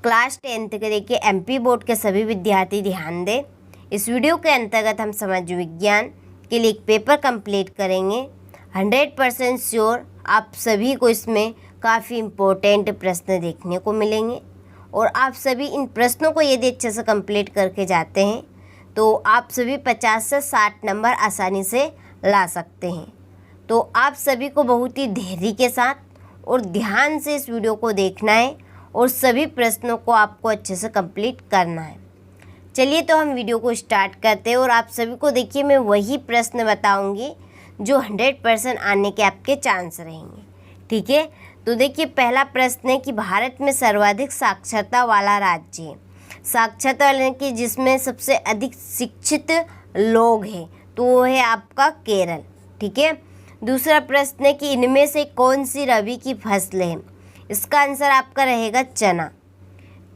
Class 10th के देखिए MP board के सभी विद्यार्थी ध्यान दें। इस वीडियो के अंतर्गत हम समाज विज्ञान के लिए एक पेपर कंप्लीट करेंगे। 100% श्योर आप सभी को इसमें काफ़ी इम्पोर्टेंट प्रश्न देखने को मिलेंगे और आप सभी इन प्रश्नों को यदि अच्छे से कंप्लीट करके जाते हैं तो आप सभी 50 से 60 नंबर आसानी से ला सकते हैं। तो आप सभी को बहुत ही धैर्य के साथ और ध्यान से इस वीडियो को देखना है और सभी प्रश्नों को आपको अच्छे से कंप्लीट करना है। चलिए तो हम वीडियो को स्टार्ट करते हैं और आप सभी को देखिए मैं वही प्रश्न बताऊंगी जो 100% आने के आपके चांस रहेंगे। ठीक है, तो देखिए पहला प्रश्न है कि भारत में सर्वाधिक साक्षरता वाला राज्य है। साक्षरता वाले कि जिसमें सबसे अधिक शिक्षित लोग हैं तो वो है आपका केरल। ठीक है, दूसरा प्रश्न है कि इनमें से कौन सी रबी की फसल है। इसका आंसर आपका रहेगा चना।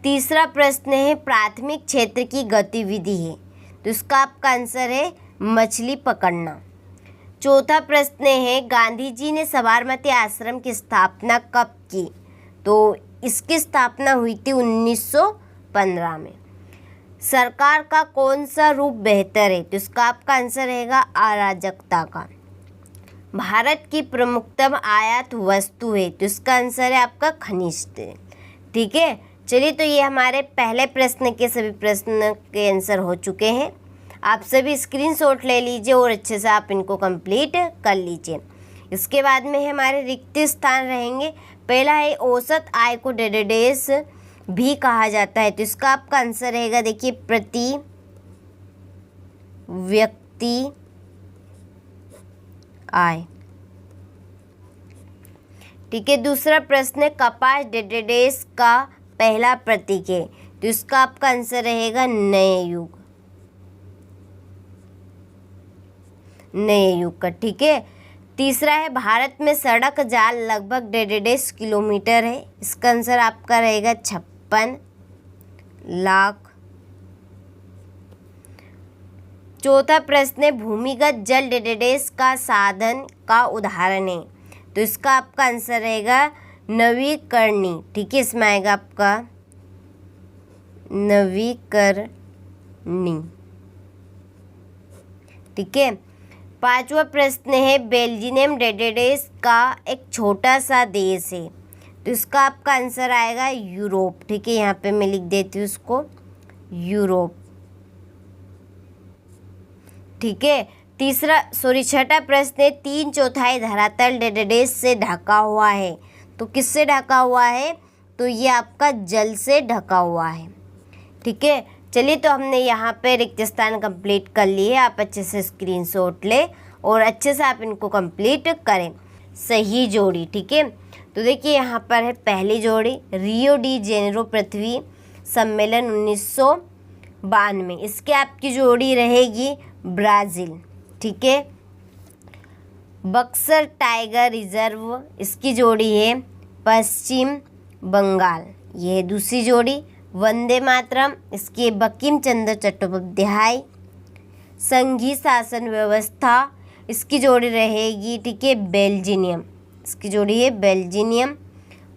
तीसरा प्रश्न है प्राथमिक क्षेत्र की गतिविधि है तो इसका आपका आंसर है मछली पकड़ना। चौथा प्रश्न है गांधी जी ने साबरमती आश्रम की स्थापना कब की, तो इसकी स्थापना हुई थी 1915 में। सरकार का कौन सा रूप बेहतर है तो इसका आपका आंसर रहेगा अराजकता का। भारत की प्रमुखतम आयात वस्तु है तो इसका आंसर है आपका खनिज तेल। ठीक है, चलिए तो ये हमारे पहले प्रश्न के सभी प्रश्न के आंसर हो चुके हैं। आप सभी स्क्रीनशॉट ले लीजिए और अच्छे से आप इनको कंप्लीट कर लीजिए। इसके बाद में हमारे रिक्त स्थान रहेंगे। पहला है औसत आय को डेडेस भी कहा जाता है तो इसका आपका आंसर रहेगा देखिए प्रति व्यक्ति आय। ठीक है, दूसरा प्रश्न है कपास डेडेस का पहला प्रतीक है तो इसका आपका आंसर रहेगा नए युग का। ठीक है, तीसरा है भारत में सड़क जाल लगभग 1.5 किलोमीटर है। इसका आंसर आपका रहेगा 56 लाख। चौथा प्रश्न है भूमिगत जल 1.5 का साधन का उदाहरण है तो इसका आपका आंसर रहेगा नवीकरणी। ठीक है, इसमें आएगा आपका नवीकरणी। ठीक है, पांचवा प्रश्न है बेल्जियम 1.5 का एक छोटा सा देश है तो इसका आपका आंसर आएगा यूरोप। ठीक है, यहाँ पे मैं लिख देती हूँ उसको यूरोप। ठीक है, छठा प्रश्न है 3/4 धरातल 1.5 से ढका हुआ है तो किससे ढका हुआ है, तो ये आपका जल से ढका हुआ है। ठीक है, चलिए तो हमने यहाँ पे रिक्त स्थान कंप्लीट कर लिए। आप अच्छे से स्क्रीनशॉट ले और अच्छे से आप इनको कंप्लीट करें। सही जोड़ी। ठीक है, तो देखिए यहाँ पर है पहली जोड़ी रियो डी जेनेरो पृथ्वी सम्मेलन 1992। इसके आपकी जोड़ी रहेगी ब्राज़ील। ठीक है, बक्सर टाइगर रिजर्व इसकी जोड़ी है पश्चिम बंगाल, ये है दूसरी जोड़ी। वंदे मातरम इसकी बंकिम चंद्र चट्टोपाध्याय। संघीय शासन व्यवस्था इसकी जोड़ी रहेगी ठीक है बेल्जियम, इसकी जोड़ी है बेल्जियम।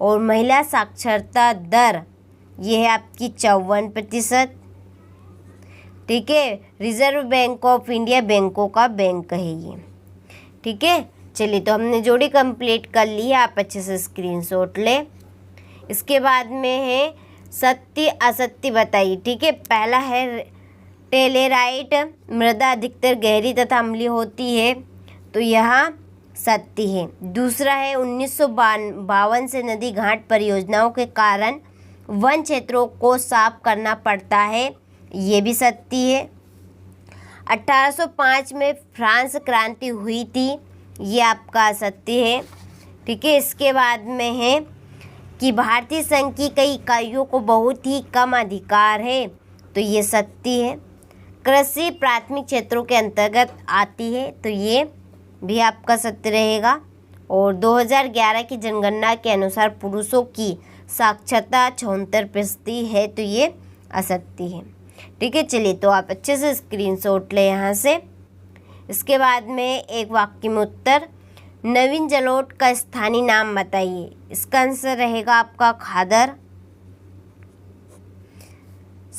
और महिला साक्षरता दर ये है आपकी 54%। ठीक है, रिजर्व बैंक ऑफ इंडिया बैंकों का बैंक है ये। ठीक है, चलिए तो हमने जोड़ी कंप्लीट कर ली है। आप अच्छे से स्क्रीनशॉट ले। इसके बाद में है सत्य असत्य बताइए। ठीक है, पहला है टेलेराइट मृदा अधिकतर गहरी तथा अम्लीय होती है तो यह सत्य है। दूसरा है 1952 से नदी घाट परियोजनाओं के कारण वन क्षेत्रों को साफ करना पड़ता है, ये भी सत्य है। 1805 में फ्रांस क्रांति हुई थी, ये आपका सत्य है। ठीक है, इसके बाद में है कि भारतीय संघ की कई इकाइयों को बहुत ही कम अधिकार है तो ये सत्य है। कृषि प्राथमिक क्षेत्रों के अंतर्गत आती है तो ये भी आपका सत्य रहेगा। और 2011 की जनगणना के अनुसार पुरुषों की साक्षरता 76% है तो ये असत्य है। ठीक है, चलिए तो आप अच्छे से स्क्रीनशॉट लें यहाँ से। इसके बाद में एक वाक्य में उत्तर नवीन जलोढ़ का स्थानीय नाम बताइए। इसका आंसर रहेगा आपका खादर।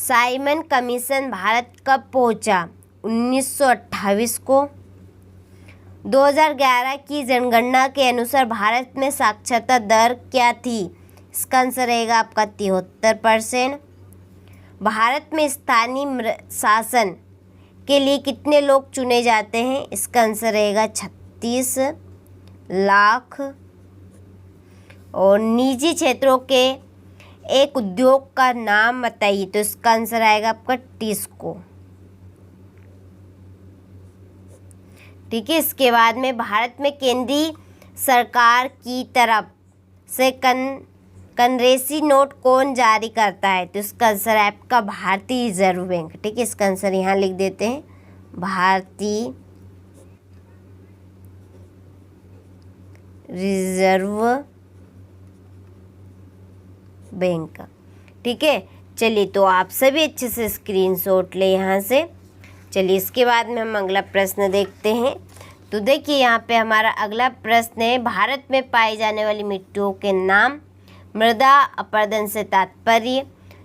साइमन कमीशन भारत कब पहुंचा? 1928 को। 2011 की जनगणना के अनुसार भारत में साक्षरता दर क्या थी? इसका आंसर रहेगा आपका 73%। भारत में स्थानीय शासन के लिए कितने लोग चुने जाते हैं? इसका आंसर रहेगा 36 लाख। और निजी क्षेत्रों के एक उद्योग का नाम बताइए, तो इसका आंसर आएगा आपका टिस्को। ठीक है। इसके बाद में भारत में केंद्रीय सरकार की तरफ से करेंसी नोट कौन जारी करता है? तो इसका आंसर है आपका भारतीय रिजर्व बैंक। ठीक है, इसका आंसर यहाँ लिख देते हैं, भारतीय रिजर्व बैंक। ठीक है, चलिए तो आप सभी अच्छे से स्क्रीनशॉट ले यहाँ से। चलिए इसके बाद में हम अगला प्रश्न देखते हैं। तो देखिए यहाँ पे हमारा अगला प्रश्न है, भारत में पाई जाने वाली मिट्टियों के नाम। मृदा अपरदन से तात्पर्य,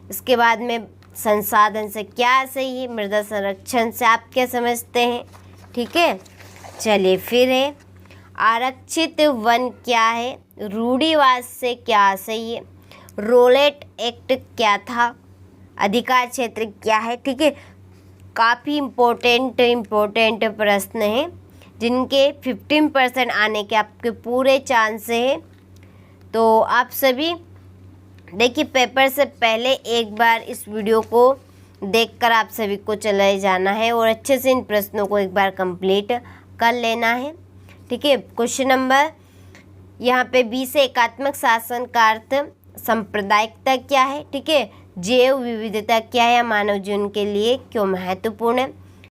इसके बाद में संसाधन से क्या सही है, मृदा संरक्षण से आप क्या समझते हैं? ठीक है, चलिए फिर है आरक्षित वन क्या है, रूढ़िवाद से क्या सही है, रोलेट एक्ट क्या था, अधिकार क्षेत्र क्या है। ठीक है, काफ़ी इम्पोर्टेंट प्रश्न हैं जिनके 15% आने के आपके पूरे चांस है। तो आप सभी देखिए, पेपर से पहले एक बार इस वीडियो को देखकर आप सभी को चले जाना है और अच्छे से इन प्रश्नों को एक बार कंप्लीट कर लेना है। ठीक है, क्वेश्चन नंबर यहाँ पे 20 से एकात्मक शासन का अर्थ सांप्रदायिकता क्या है। ठीक है, जैव विविधता क्या है, मानव जीवन के लिए क्यों महत्वपूर्ण है,